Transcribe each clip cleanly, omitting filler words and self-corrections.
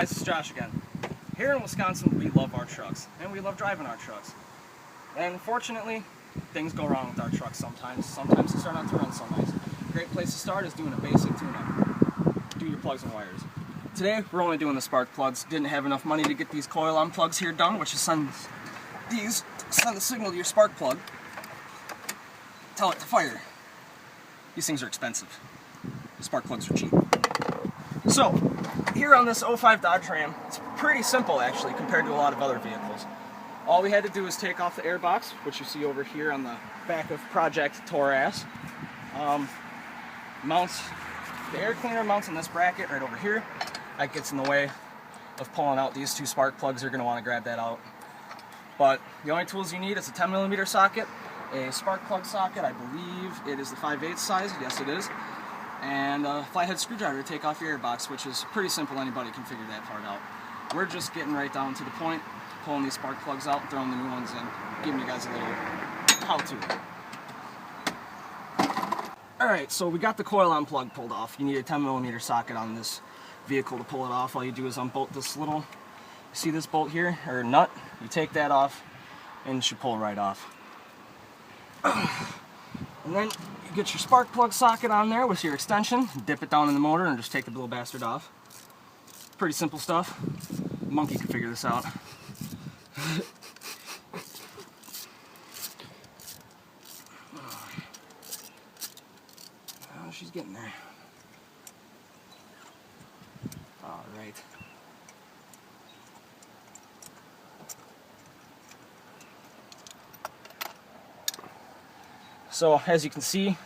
Guys, this is Josh again. Here in Wisconsin, we love our trucks, and we love driving our trucks. And unfortunately, things go wrong with our trucks sometimes. Sometimes they start not to run so nice. A great place to start is doing a basic tune-up. Do your plugs and wires. Today, we're only doing the spark plugs. Didn't have enough money to get these coil-on plugs here done, which is send the signal to your spark plug. Tell it to fire. These things are expensive. Spark plugs are cheap. So, here on this 05 Dodge Ram, it's pretty simple actually compared to a lot of other vehicles. All we had to do is take off the air box, which you see over here on the back of Project Taurus. The air cleaner mounts in this bracket right over here. That gets in the way of pulling out these two spark plugs. You're going to want to grab that out. But the only tools you need is a 10mm socket, a spark plug socket, I believe it is the 5/8 size, yes it is, and a flathead screwdriver to take off your air box, which is pretty simple. Anybody can figure that part out. We're just getting right down to the point, pulling these spark plugs out, throwing the new ones in, giving you guys a little how-to. Alright, so we got the coil-on plug pulled off. You need a 10mm socket on this vehicle to pull it off. All you do is unbolt this little, see this bolt here, or nut? You take that off, and it should pull right off. And then you get your spark plug socket on there with your extension, dip it down in the motor, and just take the little bastard off. Pretty simple stuff. Monkey can figure this out. Oh, she's getting there. All right. So as you can see,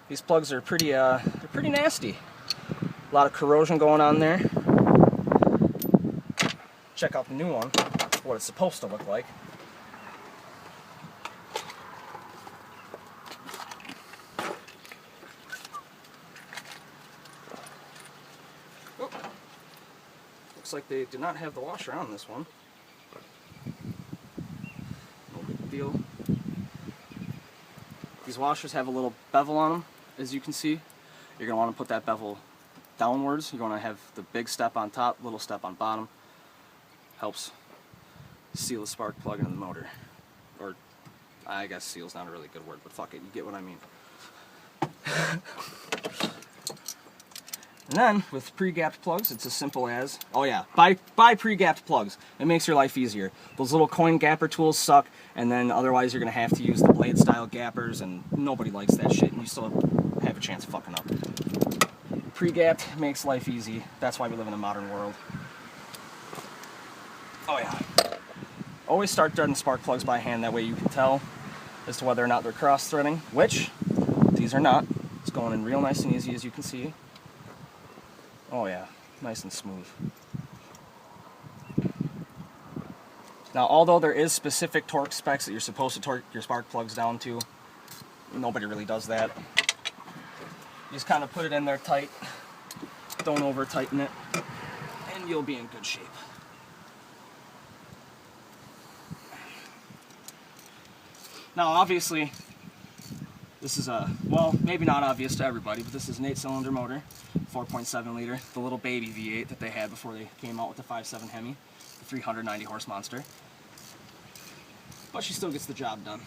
these plugs are they're pretty nasty. A lot of corrosion going on there. Check out the new one, what it's supposed to look like. Oh, looks like they did not have the washer on this one. No big deal. These washers have a little bevel on them, as you can see. You're going to want to put that bevel downwards. You're going to have the big step on top, little step on bottom. Helps seal the spark plug into the motor. Or, I guess seal's not a really good word, but fuck it, you get what I mean. And then, with pre-gapped plugs, it's as simple as, oh yeah, buy pre-gapped plugs. It makes your life easier. Those little coin gapper tools suck, and then otherwise you're going to have to use the blade-style gappers, and nobody likes that shit, and you still have a chance of fucking up. Pre-gapped makes life easy. That's why we live in a modern world. Oh yeah. Always start threading spark plugs by hand, that way you can tell as to whether or not they're cross-threading, which these are not. It's going in real nice and easy, as you can see. Oh yeah, nice and smooth. Now, although there is specific torque specs that you're supposed to torque your spark plugs down to, nobody really does that. You just kind of put it in there tight, don't over tighten it, and you'll be in good shape. Now, obviously, this is well, maybe not obvious to everybody, but this is an 8-cylinder motor, 4.7 liter, the little baby V8 that they had before they came out with the 5.7 Hemi, the 390 horse monster. But she still gets the job done.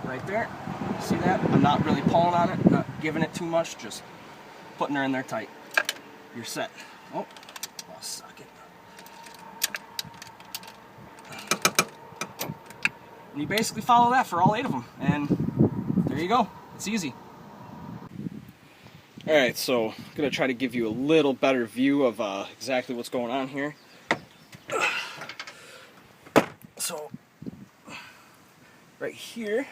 Right there, see that? I'm not really pulling on it, not giving it too much, just putting her in there tight. You're set. Oh, lost socket. And you basically follow that for all 8 of them, and there you go. It's easy. Alright, so I'm going to try to give you a little better view of exactly what's going on here. So, right here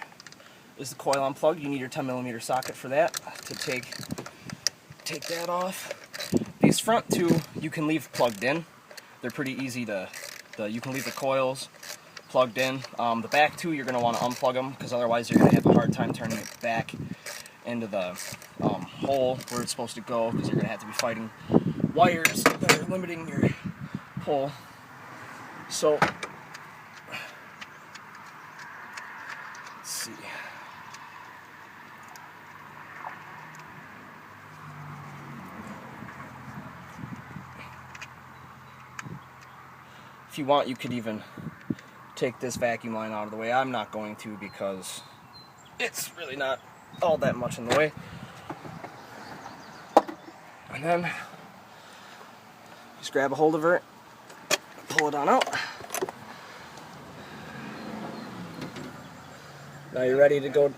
is the coil-on plug. You need your 10mm socket for that to take that off. These front two you can leave plugged in. They're pretty easy you can leave the coils plugged in. The back two, you're going to want to unplug them, because otherwise you're going to have a hard time turning it back into the hole where it's supposed to go, because you're going to have to be fighting wires that are limiting your pull. So, let's see. you want, you could even take this vacuum line out of the way. I'm not going to because it's really not all that much in the way. And then just grab a hold of her, pull it on out. Now you're ready to go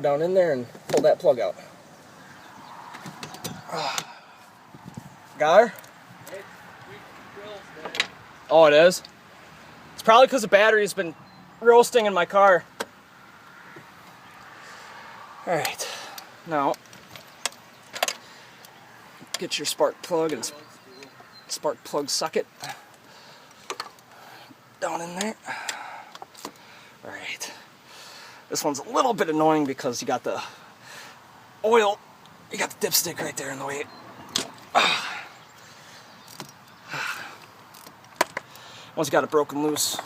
down in there and pull that plug out. Got her? Oh, it is? It's probably because the battery's been roasting in my car. Alright, now get your spark plug and spark plug socket down in there. Alright, this one's a little bit annoying because you got the oil, you got the dipstick right there in the way. Once you got it broken loose,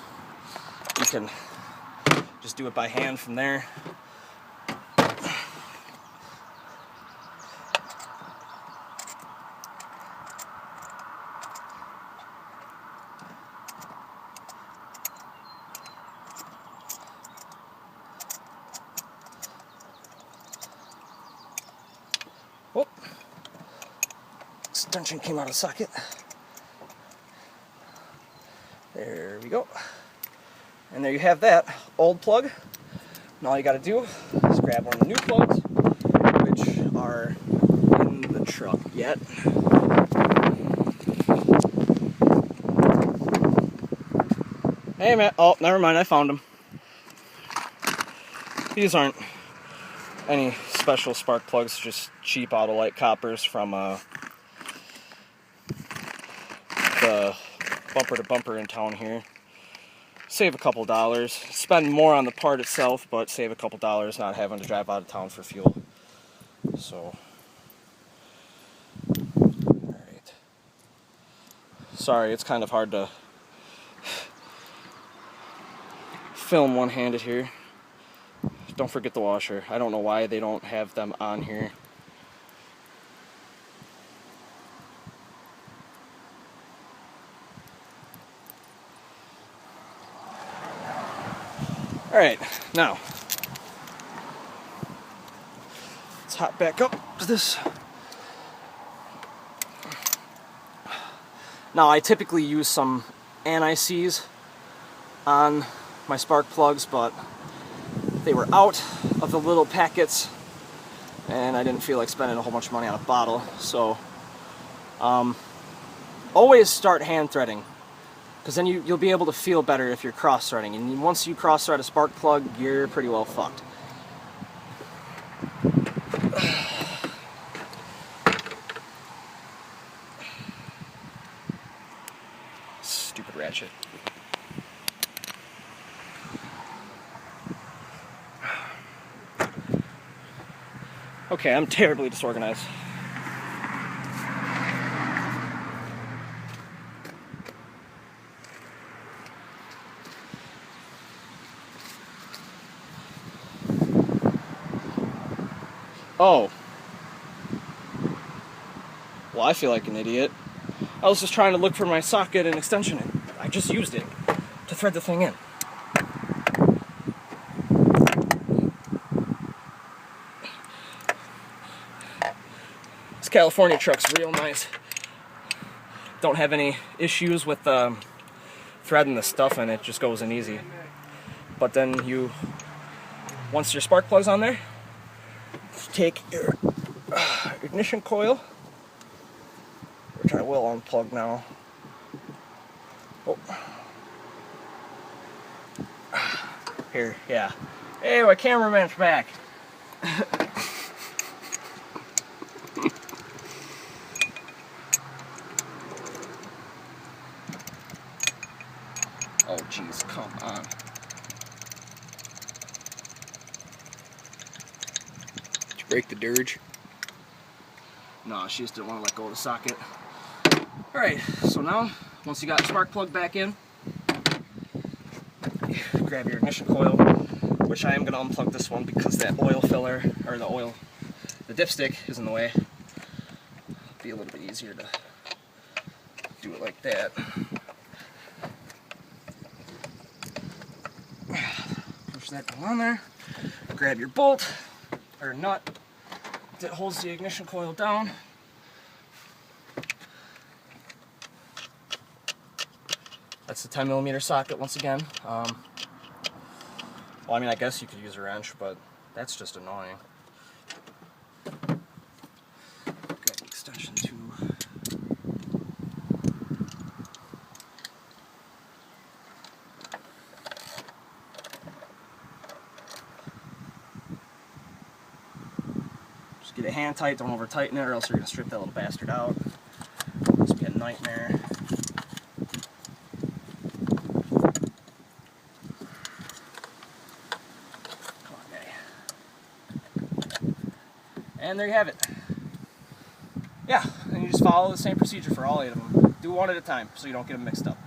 you can just do it by hand from there. Whoop. Extension came out of the socket. There we go. And there you have that old plug. And all you got to do is grab one of the new plugs, which are in the truck yet. Hey man, oh, never mind, I found them. These aren't any special spark plugs, just cheap Autolite coppers from the bumper to bumper in town here. Save a couple dollars, spend more on the part itself, but save a couple dollars not having to drive out of town for fuel. So, alright. Sorry, it's kind of hard to film one-handed here. Don't forget the washer. I don't know why they don't have them on here. Alright, now let's hop back up to this. Now I typically use some anti-seize on my spark plugs, but they were out of the little packets and I didn't feel like spending a whole bunch of money on a bottle. So always start hand threading, because then you'll be able to feel better if you're cross-threading. And once you cross-thread a spark plug, you're pretty well fucked. Stupid ratchet. Okay, I'm terribly disorganized. Oh. Well, I feel like an idiot. I was just trying to look for my socket and extension, and I just used it to thread the thing in. This California truck's real nice. Don't have any issues with threading the stuff in it, just goes in easy. But then once your spark plug's on there, take your ignition coil, which I will unplug now. Oh. Here, yeah. Hey, my cameraman's back. Oh, jeez, come on. Did you break the dirge? No, she just didn't want to let go of the socket. Alright, so now, once you got the spark plug back in, grab your ignition coil, which I am going to unplug this one because that oil filler, or the dipstick is in the way. It'll be a little bit easier to do it like that. push that down on there. Grab your bolt or nut that holds the ignition coil down. That's the 10mm socket once again. Well, I mean, I guess you could use a wrench, but that's just annoying. Got the extension tube. Just get it hand tight, don't over tighten it, or else you're gonna strip that little bastard out. This would be a nightmare. And there you have it. Yeah, and you just follow the same procedure for all 8 of them. Do one at a time so you don't get them mixed up.